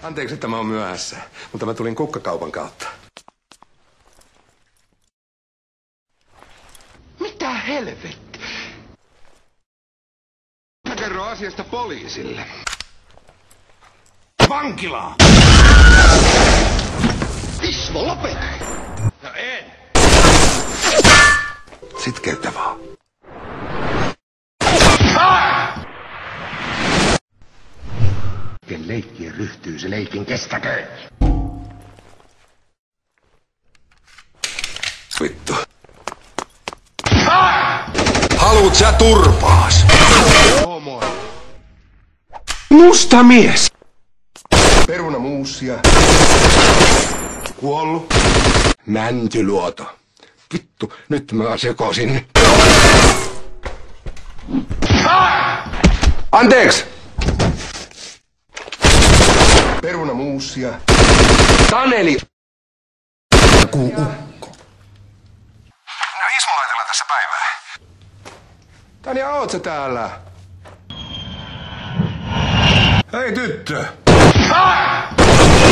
Anteeksi, että mä oon myöhässä, mutta mä tulin kukkakaupan kautta. Mitä helvetti? Mä kerron asiasta poliisille. Vankilaa! Ismo, lopeta! No en! Sitkeyttä vaan. Ken leikkiin ryhtyy, se leikin kestäköön. Vittu. Haluut sä turpaas? Homo. Musta mies! Perunamuusia. Kuollut. Mäntyluoto. Vittu, nyt mä sekoisin. Anteeksi! Perunamuusia. Taneli! Ukko. No Ismo laitella tässä päivää. Tanja, oot sä täällä? Hei tyttö!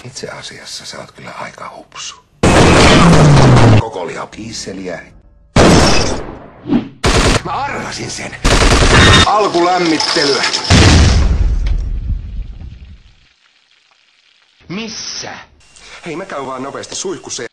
Itse asiassa sä oot kyllä aika hupsu. Koko liha kiisseliä. Mä arvasin sen. Alkulämmittelyä. Missä? Hei, mä käyn vaan nopeasti suihkussa.